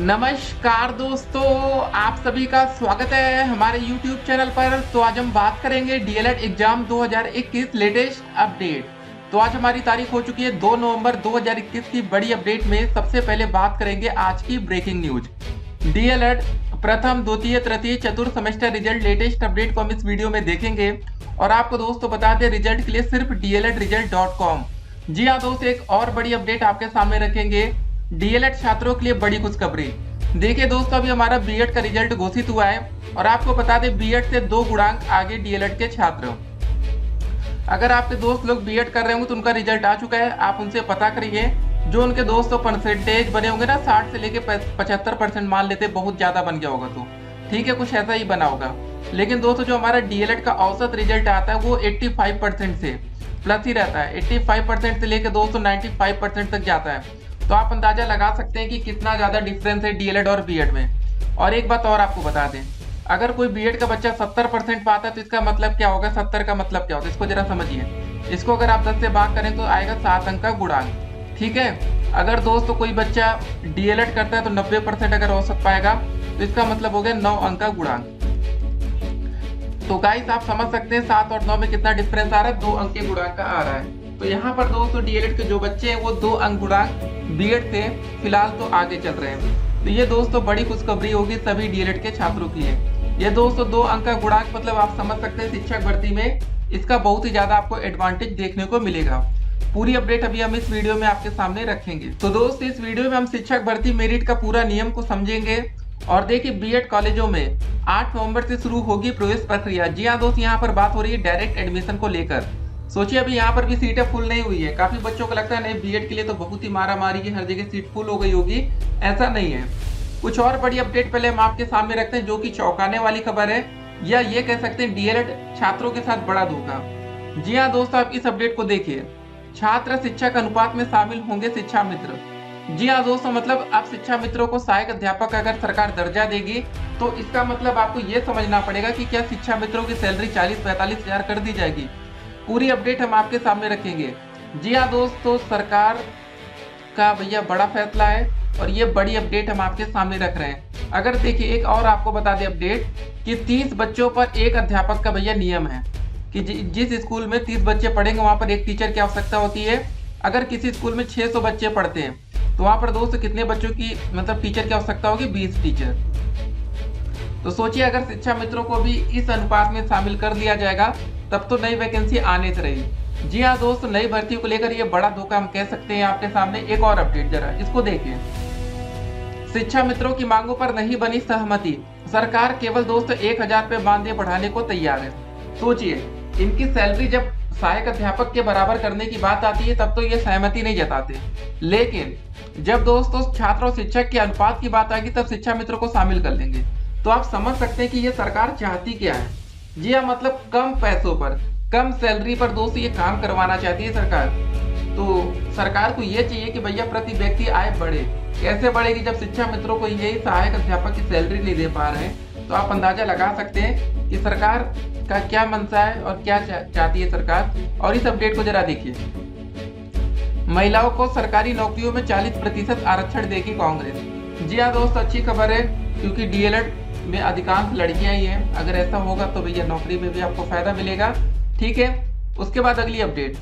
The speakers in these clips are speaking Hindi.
नमस्कार दोस्तों, आप सभी का स्वागत है हमारे YouTube चैनल पर। तो आज हम बात करेंगे डीएलएड एग्जाम 2021 लेटेस्ट अपडेट। तो आज हमारी तारीख हो चुकी है 2 नवंबर 2021 की बड़ी अपडेट में सबसे पहले बात करेंगे आज की ब्रेकिंग न्यूज। डीएलएड प्रथम द्वितीय तृतीय चतुर्थ सेमेस्टर रिजल्ट लेटेस्ट अपडेट को हम इस वीडियो में देखेंगे। और आपको दोस्तों बता दें, रिजल्ट के लिए सिर्फ dledresult.com। जी हाँ दोस्तों, एक और बड़ी अपडेट आपके सामने रखेंगे। डीएलएड छात्रों के लिए बड़ी खुशखबरी। देखिए दोस्तों, अभी हमारा बीएड का रिजल्ट घोषित हुआ है और आपको बता दें बीएड से 2 गुणांक आगे डीएलएड के छात्र। अगर आपके दोस्त लोग बीएड कर रहे होंगे तो उनका रिजल्ट आ चुका है, आप उनसे पता करिए। जो उनके दोस्तों परसेंटेज बने होंगे ना 60 से लेके 75% मान लेते, बहुत ज्यादा बन गया होगा तो ठीक है, कुछ ऐसा ही बना होगा। लेकिन दोस्तों जो हमारा डीएलएड का औसत रिजल्ट आता है वो 85% से प्लस ही रहता है। 85% से लेकर दोस्तों 95% तक जाता है। तो आप अंदाजा लगा सकते हैं कि कितना ज्यादा डिफरेंस है डीएलएड और बीएड में। और एक बात और आपको बता दें, अगर कोई बीएड का बच्चा 70% पाता है तो इसका मतलब क्या होगा, 70 का मतलब क्या होता है, इसको जरा समझिए। इसको अगर आप 10 से भाग करें तो आएगा 7 अंक का गुणांक। ठीक है, अगर दोस्तों कोई बच्चा डीएलएड करता है तो 90% अगर औसत पाएगा तो इसका मतलब हो गया 9 अंक का गुणांक। तो गाइस आप समझ सकते हैं 7 और 9 में कितना डिफरेंस आ रहा है, 2 अंक के गुणांक का आ रहा है। तो यहाँ पर दोस्तों डीएलएड के जो बच्चे हैं वो 2 अंक गुणांक बीएड से फिलहाल तो आगे चल रहे हैं। तो ये दोस्तों बड़ी खुशखबरी होगी सभी डीएलएड के छात्रों के लिए। ये दोस्तों 2 अंक का गुणांक मतलब आप समझ सकते हैं शिक्षक भर्ती में इसका बहुत ही ज्यादा आपको एडवांटेज देखने को मिलेगा। पूरी अपडेट अभी हम इस वीडियो में आपके सामने रखेंगे। तो दोस्त इस वीडियो में हम शिक्षक भर्ती मेरिट का पूरा नियम को समझेंगे। और देखिए बीएड कॉलेजों में 8 नवंबर से शुरू होगी प्रवेश प्रक्रिया। जी हाँ दोस्त, यहाँ पर बात हो रही है डायरेक्ट एडमिशन को लेकर। सोचिए अभी यहाँ पर भी सीटें फुल नहीं हुई है। काफी बच्चों को लगता है नहीं बीएड के लिए तो बहुत ही मारा मारी है, हर जगह सीट फुल हो गई होगी। ऐसा नहीं है। कुछ और बड़ी अपडेट पहले हम आपके सामने रखते हैं जो कि चौंकाने वाली खबर है, या ये कह सकते हैं डीएलएड छात्रों के साथ बड़ा धोखा। जी हाँ दोस्तों, आप इस अपडेट को देखिए। छात्र शिक्षक अनुपात में शामिल होंगे शिक्षा मित्र। जी हाँ दोस्तों, मतलब आप शिक्षा मित्रों को सहायक अध्यापक अगर सरकार दर्जा देगी तो इसका मतलब आपको ये समझना पड़ेगा कि क्या शिक्षा मित्रों की सैलरी 40-45 हजार कर दी जाएगी। पूरी अपडेट हम आपके सामने रखेंगे। जी हाँ दोस्तों, सरकार का भैया बड़ा फैसला है और ये बड़ी अपडेट हम आपके सामने रख रहे हैं। अगर देखिए एक और आपको बता दें अपडेट कि 30 बच्चों पर एक अध्यापक का भैया नियम है कि जिस स्कूल में 30 बच्चे पढ़ेंगे वहां पर एक टीचर की आवश्यकता होती है। अगर किसी स्कूल में 600 बच्चे पढ़ते हैं तो वहां पर दोस्तों कितने बच्चों की मतलब टीचर की आवश्यकता होगी, 20 टीचर। तो सोचिए अगर शिक्षा मित्रों को भी इस अनुपात में शामिल कर लिया जाएगा तब तो नई वैकेंसी आने से रही। जी हाँ दोस्तों, नई भर्ती को लेकर ये बड़ा धोखा हम कह सकते हैं आपके सामने। एक और अपडेट जरा इसको देखिए। शिक्षा मित्रों की मांगों पर नहीं बनी सहमति, सरकार केवल दोस्तों 1000 रुपये मानदेय बढ़ाने को तैयार है। सोचिए इनकी सैलरी जब सहायक अध्यापक के बराबर करने की बात आती है तब तो ये सहमति नहीं जताते, लेकिन जब दोस्तों छात्र और शिक्षक के अनुपात की बात आएगी तब शिक्षा मित्रों को शामिल कर लेंगे। तो आप समझ सकते हैं कि ये सरकार चाहती क्या है। जी हाँ, मतलब कम पैसों पर कम सैलरी पर दोस्तों ये काम करवाना चाहती है सरकार। तो सरकार को ये चाहिए कि भैया प्रति व्यक्ति आय बढ़े। कैसे बढ़ेगी जब शिक्षा मित्रों को यही सहायक अध्यापक की सैलरी नहीं दे पा रहे हैं। तो आप अंदाजा लगा सकते हैं कि सरकार का क्या मंशा है और क्या चाहती है सरकार। और इस अपडेट को जरा देखिए। महिलाओं को सरकारी नौकरियों में 40% आरक्षण देगी कांग्रेस। जी हाँ दोस्तों, अच्छी खबर है क्योंकि डीएलएड में अधिकांश लड़कियां ही हैं। अगर ऐसा होगा तो भैया नौकरी में भी आपको फायदा मिलेगा। ठीक है, उसके बाद अगली अपडेट,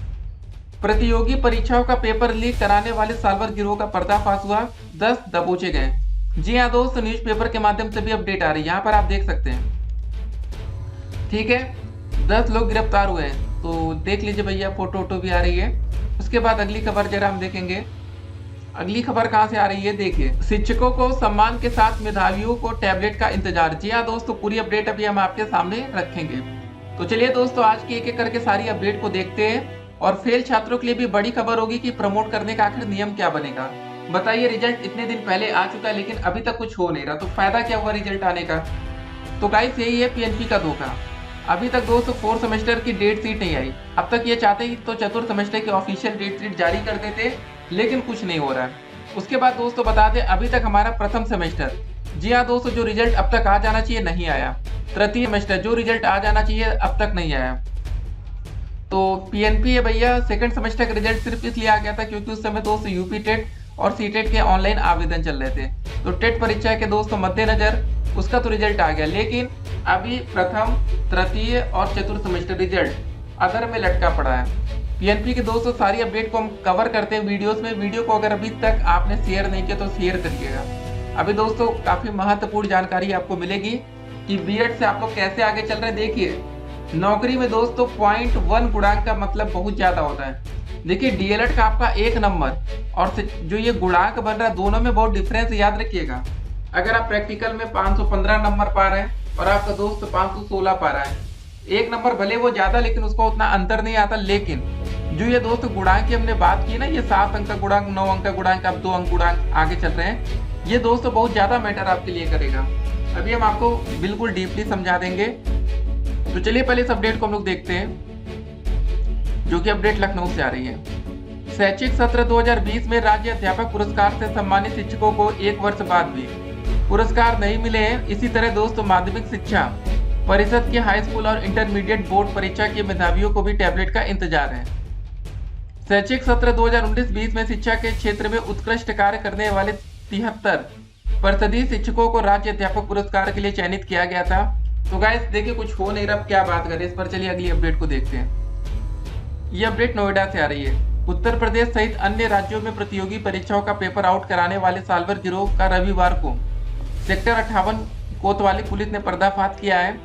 प्रतियोगी परीक्षाओं का पेपर लीक कराने वाले साल्वर गिरोह का पर्दाफाश हुआ, 10 दबोचे गए। जी हाँ दोस्तों, न्यूज़पेपर के माध्यम से भी अपडेट आ रही है, यहाँ पर आप देख सकते हैं। ठीक है, 10 लोग गिरफ्तार हुए हैं। तो देख लीजिए भैया, फोटो वोटो भी आ रही है। उसके बाद अगली खबर जरा हम देखेंगे। अगली खबर कहां से आ रही है, देखिए। शिक्षकों को सम्मान के साथ मेधावियों को टैबलेट का इंतजार। जी हाँ दोस्तों, पूरी अपडेट अभी हम आपके सामने रखेंगे। तो चलिए दोस्तों, आज की एक एक करके सारी अपडेट को देखते हैं। और फेल छात्रों के लिए भी बड़ी खबर होगी कि प्रमोट करने का आखिर नियम क्या बनेगा। बताइए, रिजल्ट इतने दिन पहले आ चुका है लेकिन अभी तक कुछ हो नहीं रहा, तो फायदा क्या हुआ रिजल्ट आने का। तो गाइस यही है पीएनपी का धोखा। अभी तक दोस्तों 4 सेमेस्टर की डेट शीट नहीं आई। अब तक ये चाहते ही तो चतुर्थ सेमेस्टर की ऑफिशियल डेट शीट जारी कर देते, लेकिन कुछ नहीं हो रहा है। उसके बाद दोस्तों बता दें, अभी तक हमारा प्रथम सेमेस्टर, जी हाँ दोस्तों, जो रिजल्ट अब तक आ जाना चाहिए नहीं आया। तृतीय सेमेस्टर जो रिजल्ट आ जाना चाहिए अब तक नहीं आया। तो पीएनपी है भैया, सेकंड सेमेस्टर का रिजल्ट सिर्फ इसलिए आ गया था क्योंकि उस समय दोस्तों यूपी टेट और सीटेट के ऑनलाइन आवेदन चल रहे थे। तो टेट परीक्षा के दोस्तों मद्देनजर उसका तो रिजल्ट आ गया, लेकिन अभी प्रथम, तृतीय और चतुर्थ सेमेस्टर रिजल्ट अदर में लटका पड़ा है। पीएनपी के दोस्तों सारी अपडेट को हम कवर करते हैं वीडियोस में। वीडियो को अगर अभी तक आपने शेयर नहीं किया तो शेयर करिएगा। अभी दोस्तों काफी महत्वपूर्ण जानकारी आपको मिलेगी कि बीएड से आप लोग कैसे आगे चल रहे हैं। देखिए, नौकरी में दोस्तों 0.1 गुणांक का मतलब बहुत ज्यादा होता है। देखिए, डीएलएड का आपका 1 नंबर और जो ये गुणांक बन रहा है, दोनों में बहुत डिफरेंस याद रखिएगा। अगर आप प्रैक्टिकल में 515 नंबर पा रहे हैं और आपका दोस्त 516 पा रहा है, 1 नंबर भले वो ज्यादा, लेकिन उसको उतना अंतर नहीं आता। लेकिन जो ये दोस्त गुणांक की हमने बात की ना, ये 7 अंक का गुणांक, 9 अंक का गुणांक, अब 2 अंक गुणांक आगे चल रहे हैं, ये दोस्तों बहुत ज्यादा मैटर आपके लिए करेगा। अभी हम आपको बिल्कुल डीपली समझा देंगे। तो चलिए पहले इस अपडेट को हम लोग देखते हैं, जो कि अपडेट लखनऊ से आ रही है। शैक्षिक सत्र 2020 में राज्य अध्यापक पुरस्कार से सम्मानित शिक्षकों को 1 वर्ष बाद भी पुरस्कार नहीं मिले हैं। इसी तरह दोस्तों माध्यमिक शिक्षा परिषद के हाई स्कूल और इंटरमीडिएट बोर्ड परीक्षा के मेधावियों को भी टैबलेट का इंतजार है। शैक्षिक सत्र 2019-20 में शिक्षा के क्षेत्र में उत्कृष्ट कार्य करने वाले 73% शिक्षकों को राज्य अध्यापक पुरस्कार के लिए चयनित किया गया था। तो गाइस देखिए, कुछ हो नहीं रहा, क्या बात करें इस पर। चलिए अगली अपडेट को देखते हैं। ये अपडेट नोएडा से आ रही है। उत्तर प्रदेश सहित अन्य राज्यों में प्रतियोगी परीक्षाओं का पेपर आउट कराने वाले सालभर गिरोह का रविवार को सेक्टर 58 कोतवाली पुलिस ने पर्दाफाश किया है।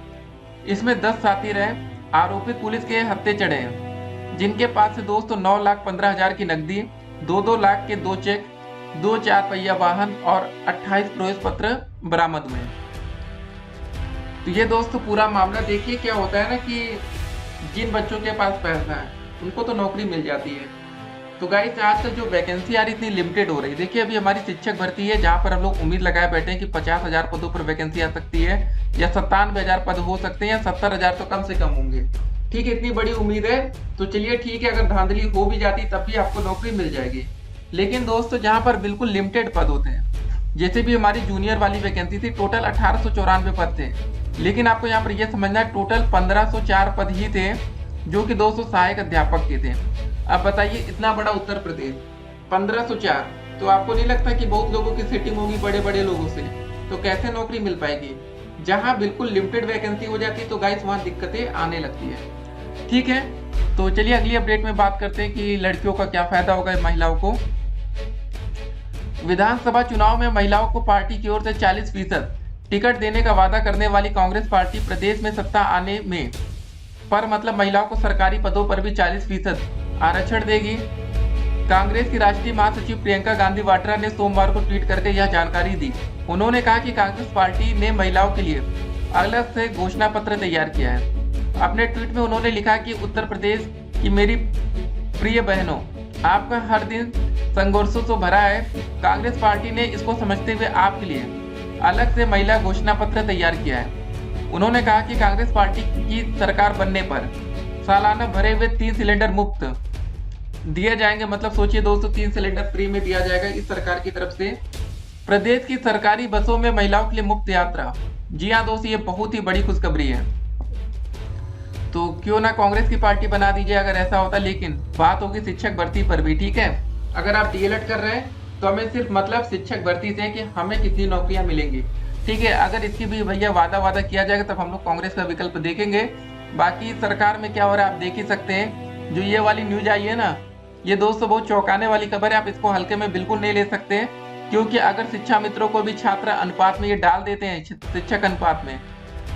इसमें 10 साथी रहे। आरोपित पुलिस के हत्थे चढ़े हैं, जिनके पास से दोस्तों 9,15,000 की नकदी, 2-2 लाख के 2 चेक, 2 4 पहिया वाहन और 28 प्रवेश पत्र बरामद हुए। तो ये दोस्तों पूरा मामला देखिए। क्या होता है ना कि जिन बच्चों के पास पैसा है उनको तो नौकरी मिल जाती है। तो गाइस आजकल जो वैकेंसी आ रही इतनी लिमिटेड हो रही। देखिए, अभी हमारी शिक्षक भर्ती है, जहाँ पर हम लोग उम्मीद लगाए बैठे हैं कि 50,000 पदों पर वैकेंसी आ सकती है, या 97,000 पद हो सकते हैं, या 70,000 तो कम से कम होंगे। ठीक है, इतनी बड़ी उम्मीद है। तो चलिए ठीक है, अगर धांधली हो भी जाती तब भी आपको नौकरी मिल जाएगी। लेकिन दोस्तों जहाँ पर बिल्कुल लिमिटेड पद होते हैं, जैसे भी हमारी जूनियर वाली वैकेंसी थी, टोटल 1894 पद थे, लेकिन आपको यहाँ पर यह समझना है टोटल 1504 पद ही थे, जो कि 200 सहायक अध्यापक के थे। अब बताइए, इतना बड़ा उत्तर प्रदेश 1504, तो आपको नहीं लगता कि बहुत लोगों की सेटिंग होगी बड़े बड़े लोगों से? तो कैसे नौकरी मिल पाएगी? जहां बिल्कुल लिमिटेड वैकेंसी हो जाती है तो गाइस वहां दिक्कतें आने लगती है। ठीक है, तो चलिए अगली अपडेट में बात करते हैं कि लड़कियों का क्या फायदा होगा महिलाओं को। विधानसभा चुनाव में महिलाओं को पार्टी की ओर से 40% टिकट देने का वादा करने वाली कांग्रेस पार्टी प्रदेश में सत्ता आने में पर मतलब महिलाओं को सरकारी पदों पर भी 40% आरक्षण देगी। कांग्रेस की राष्ट्रीय महासचिव प्रियंका गांधी वाड्रा ने सोमवार को ट्वीट करके यह जानकारी दी। उन्होंने कहा कि कांग्रेस पार्टी ने महिलाओं के लिए अलग से घोषणा पत्र तैयार किया है। अपने ट्वीट में उन्होंने लिखा कि उत्तर प्रदेश की मेरी प्रिय बहनों, आपका हर दिन संघर्षों से भरा है। कांग्रेस पार्टी ने इसको समझते हुए आपके लिए अलग से महिला घोषणा पत्र तैयार किया है। उन्होंने कहा कि कांग्रेस पार्टी की सरकार बनने पर सालाना भरे हुए 3 सिलेंडर मुफ्त दिए जाएंगे। मतलब सोचिए दोस्तों, 3 सिलेंडर फ्री में दिया जाएगा इस सरकार की तरफ से। प्रदेश की सरकारी बसों में महिलाओं के लिए मुफ्त यात्रा। जी हाँ दोस्तों, ये बहुत ही बड़ी खुशखबरी है। तो क्यों ना कांग्रेस की पार्टी बना दीजिए अगर ऐसा होता। लेकिन बात होगी शिक्षक भर्ती पर भी। ठीक है, अगर आप डीएलएड कर रहे हैं तो हमें सिर्फ मतलब शिक्षक भर्ती से कि हमें कितनी नौकरियां मिलेंगी। ठीक है, अगर इसकी भी भैया वादा किया जाएगा तब हम लोग कांग्रेस का विकल्प देखेंगे। बाकी सरकार में क्या हो रहा है आप देख ही सकते हैं। जो ये वाली न्यूज आई है ना, ये दोस्तों बहुत चौंकाने वाली खबर है। आप इसको हल्के में बिल्कुल नहीं ले सकते हैं, क्योंकि अगर शिक्षा मित्रों को भी छात्र अनुपात में ये डाल देते हैं, शिक्षक अनुपात में,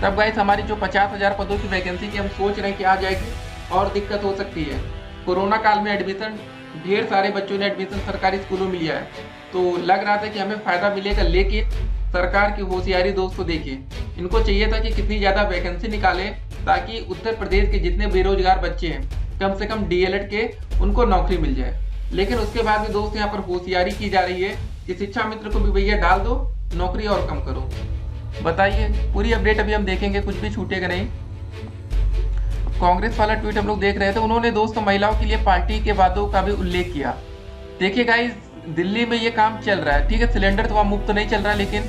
तब गाइस हमारी जो 50,000 पदों की वैकेंसी की हम सोच रहे हैं कि आ जाएगी और दिक्कत हो सकती है। कोरोना काल में एडमिशन ढेर सारे बच्चों ने एडमिशन सरकारी स्कूलों में लिया है, तो लग रहा था कि हमें फायदा मिलेगा। लेकिन सरकार की होशियारी दोस्तों देखिए, इनको चाहिए था कि कितनी ज्यादा वैकेंसी निकालें ताकि उत्तर प्रदेश के जितने बेरोजगार बच्चे हैं कम से कम डीएलएड के उनको नौकरी मिल जाए। लेकिन उसके बाद भी दोस्त यहाँ पर होशियारी की जा रही है कि शिक्षा मित्र को भी भैया डाल दो, नौकरी और कम करो। बताइए, पूरी अपडेट अभी हम देखेंगे, कुछ भी छूटेगा नहीं। कांग्रेस वाला ट्वीट हम लोग देख रहे थे। उन्होंने दोस्तों महिलाओं के लिए पार्टी के वादों का भी उल्लेख किया। देखिए गाइस, दिल्ली में ये काम चल रहा है। ठीक है, सिलेंडर तो वहाँ मुफ्त नहीं चल रहा, लेकिन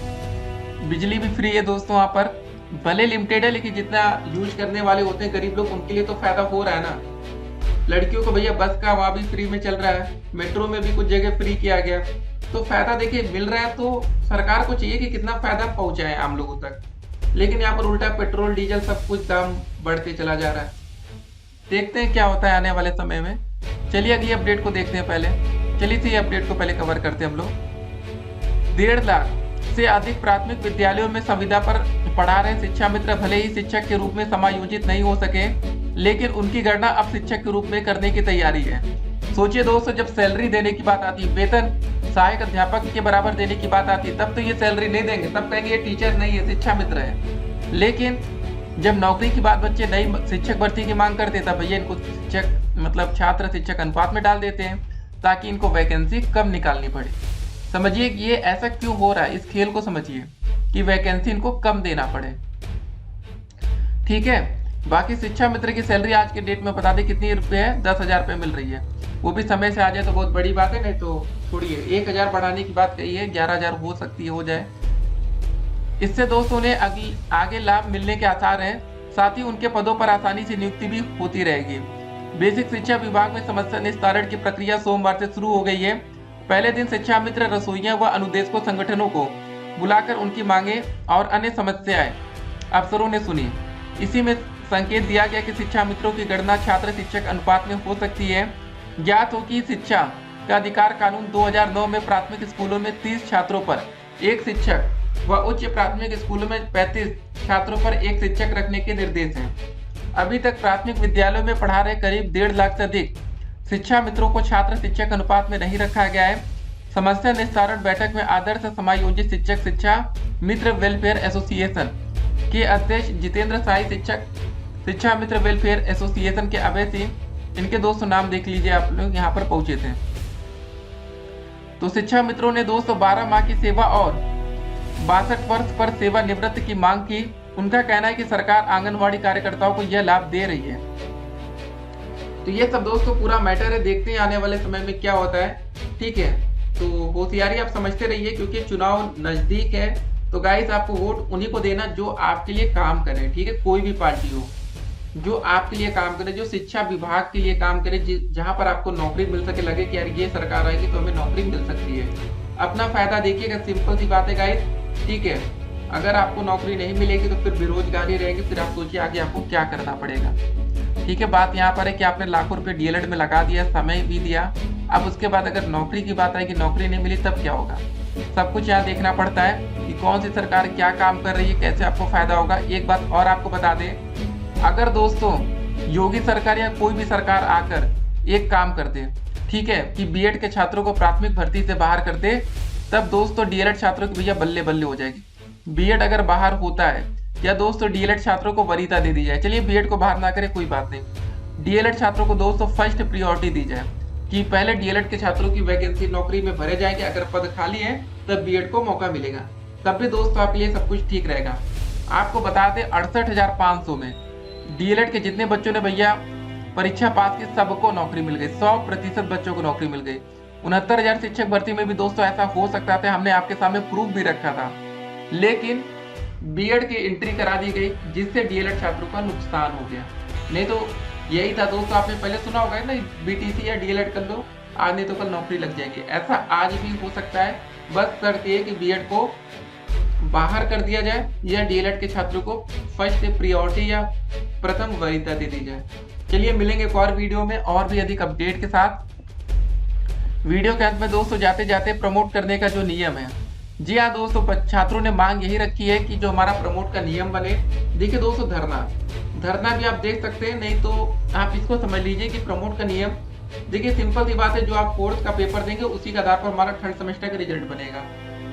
बिजली भी फ्री है दोस्तों वहाँ पर। भले लिमिटेड है, लेकिन जितना यूज करने वाले होते हैं गरीब लोग, उनके लिए तो फायदा हो रहा है ना। लड़कियों को भैया बस का वहाँ भी फ्री में चल रहा है, मेट्रो में भी कुछ जगह फ्री किया गया। तो फायदा देखिए मिल रहा है, तो सरकार को चाहिए कि कितना फायदा पहुंचाए आम लोगों तक, लेकिन यहाँ पर उल्टा पेट्रोल डीजल सब कुछ दाम बढ़ते चला जा रहा है। देखते हैं क्या होता है आने वाले समय में। चलिए अगली अपडेट को देखते हैं। पहले चलिए इसी अपडेट को पहले कवर करते हैं हम लोग। 1.5 लाख से अधिक प्राथमिक विद्यालयों में संविदा पर पढ़ा रहे शिक्षा मित्र भले ही शिक्षक के रूप में समायोजित नहीं हो सके, लेकिन उनकी गणना अब शिक्षक के रूप में करने की तैयारी है। सोचिए दोस्तों, जब सैलरी देने की बात आती है, वेतन सहायक अध्यापक के बराबर देने की बात आती है, तब तो ये सैलरी नहीं देंगे, तब कहेंगे ये टीचर नहीं है, शिक्षा मित्र है। लेकिन जब नौकरी की बात बच्चे नई शिक्षक भर्ती की मांग करते, तब भैया इनको शिक्षक मतलब छात्र शिक्षक अनुपात में डाल देते हैं, ताकि इनको वैकेंसी कम निकालनी पड़े। समझिए ये ऐसा क्यों हो रहा है, इस खेल को समझिए कि वैकेंसी इनको कम देना पड़े। ठीक है, बाकी शिक्षा मित्र की सैलरी आज के डेट में बता दें कितनी रुपए है, 10,000 रुपये मिल रही है। वो भी समय से आ जाए तो बहुत बड़ी बात है, नहीं तो छोड़िए 1,000 बढ़ाने की बात कही है, 11,000 हो सकती है, हो जाए। इससे दोस्तों ने आगे लाभ मिलने के आसार हैं, साथ ही उनके पदों पर आसानी से नियुक्ति भी होती रहेगी। बेसिक शिक्षा विभाग में समस्या निस्तारण की प्रक्रिया सोमवार से शुरू हो गई है। पहले दिन शिक्षा मित्र रसोइया व अनुदेशकों संगठनों को बुलाकर उनकी मांगे और अन्य समस्याएं अफसरों ने सुनी। इसी में संकेत दिया गया कि शिक्षा मित्रों की गणना छात्र शिक्षक अनुपात में हो सकती है। ज्ञात हो कि शिक्षा का अधिकार कानून 2009 में प्राथमिक स्कूलों में 30 छात्रों पर एक शिक्षक व उच्च प्राथमिक स्कूलों में 35 छात्रों पर एक शिक्षक रखने के निर्देश हैं। अभी तक प्राथमिक विद्यालयों में पढ़ा रहे करीब 1.5 लाख से अधिक शिक्षा मित्रों को छात्र शिक्षक अनुपात में नहीं रखा गया है। समस्या निस्तारण बैठक में आदर्श समायोजित शिक्षक शिक्षा मित्र वेलफेयर एसोसिएशन के अध्यक्ष जितेंद्र साई, शिक्षक शिक्षा मित्र वेलफेयर एसोसिएशन के अभय सिंह, इनके दोस्तों नाम देख लीजिए आप लोग, यहाँ पर पहुंचे थे। तो शिक्षा मित्रों ने 212 माह की सेवा और 62 वर्ष पर सेवा निवृत्त की मांग की। उनका कहना है कि सरकार आंगनवाड़ी कार्यकर्ताओं को यह लाभ दे रही है। तो ये सब दोस्तों पूरा मैटर है, देखते हैं आने वाले समय में क्या होता है। ठीक है, तो होशियारी आप समझते रहिए, क्योंकि चुनाव नजदीक है। तो गाइस आपको वोट उन्हीं को देना जो आपके लिए काम करे। ठीक है, कोई भी पार्टी हो जो आपके लिए काम करे, जो शिक्षा विभाग के लिए काम करे, जहां पर आपको नौकरी मिल सके, लगे कि यार ये सरकार आएगी तो हमें नौकरी मिल सकती है। अपना फायदा देखिएगा, सिंपल सी बात है गाइस। ठीक है, अगर आपको नौकरी नहीं मिलेगी तो फिर बेरोजगारी रहेगी, फिर आप सोचिए आगे आपको क्या करना पड़ेगा। ठीक है, बात यहाँ पर है कि आपने लाखों रुपए डीएलएड में लगा दिया, समय भी दिया, अब उसके बाद अगर नौकरी की बात आएगी, नौकरी नहीं मिली तब क्या होगा। सब कुछ यहाँ देखना पड़ता है कि कौन सी सरकार क्या काम कर रही है, कैसे आपको फायदा होगा। एक बात और आपको बता दें, अगर दोस्तों योगी सरकार या कोई भी सरकार आकर एक काम कर दे, ठीक है, कि बीएड के छात्रों को प्राथमिक भर्ती से बाहर कर दे, तब दोस्तों डीएलएड छात्रों की भैया बल्ले बल्ले हो जाएगी। बीएड अगर बाहर होता है, या दोस्तों डीएलएड छात्रों को वरीयता दे दी जाए, चलिए बीएड को बाहर ना करे कोई बात नहीं, डीएलएड छात्रों को दोस्तों फर्स्ट प्रायोरिटी दी जाए कि पहले डीएलएड के छात्रों की वैकेंसी नौकरी में भरे जाएंगे, अगर पद खाली है तब बीएड को मौका मिलेगा, तब भी दोस्तों आपके लिए सब कुछ ठीक रहेगा। आपको बता दें 68,500 में डीएलएड के जितने बच्चों ने भैया परीक्षा पास की, सबको नौकरी मिल गई, 100% बच्चों को नौकरी मिल गई। 69,000 शिक्षक भर्ती में भी दोस्तों ऐसा हो सकता था, हमने आपके सामने प्रूफ भी रखा था, लेकिन बीएड की एंट्री करा दी गई, जिससे डीएलएड छात्रों का नुकसान हो गया। नहीं तो यही था दोस्तों, आपने पहले सुना होगा ना, बीटीसी या डीएलएड कर लो, आज नहीं तो कल नौकरी लग जाएगी। ऐसा आज भी हो सकता है, बस शर्त ये कि बीएड को बाहर कर दिया जाए या डीएलएड के छात्रों को फर्स्ट प्रायोरिटी या प्रथम वरीयता दे दी जाए। चलिए मिलेंगे एक और वीडियो में और भी अधिक अपडेट के साथ। वीडियो के अंत में दोस्तों जाते जाते प्रमोट करने का जो नियम है, जी हाँ दोस्तों, छात्रों ने मांग यही रखी है कि जो हमारा प्रमोट का नियम बने। देखिए दोस्तों, धरना भी आप देख सकते हैं, नहीं तो आप इसको समझ लीजिए कि प्रमोट का नियम, देखिए सिंपल सी बात है, जो आप कोर्स का पेपर देंगे उसी के आधार पर हमारा 3rd सेमेस्टर का रिजल्ट बनेगा।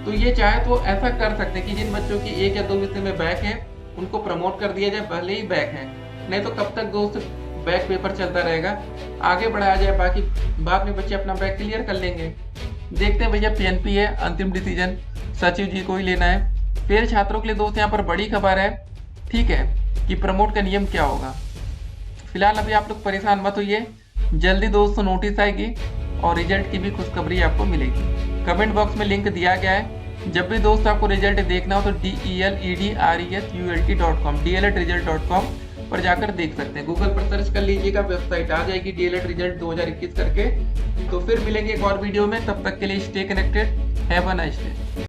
तो ये चाहे तो ऐसा कर सकते हैं कि जिन बच्चों की 1 या 2 विषय में बैक है उनको प्रमोट कर दिया जाए, भले ही बैक है, नहीं तो कब तक दोस्त बैक पेपर चलता रहेगा, आगे बढ़ाया जाए, बाकी बाद में बच्चे अपना बैक क्लियर कर लेंगे। देखते हैं भैया, पीएनपी है, अंतिम डिसीजन सचिव जी को ही लेना है। फिर छात्रों के लिए दोस्त यहाँ पर बड़ी खबर है, ठीक है, कि प्रमोट का नियम क्या होगा। फिलहाल अभी आप लोग परेशान मत होइए, जल्दी दोस्तों नोटिस आएगी और रिजल्ट की भी खुशखबरी आपको मिलेगी। कमेंट बॉक्स में लिंक दिया गया है, जब भी दोस्त आपको रिजल्ट देखना हो तो DELEDRESULT.com DLEDresult.com पर जाकर देख सकते हैं। गूगल पर सर्च कर लीजिएगा, वेबसाइट आ जाएगी DLED रिजल्ट 2021 करके। तो फिर मिलेंगे एक और वीडियो में, तब तक के लिए stay connected. Have a nice day.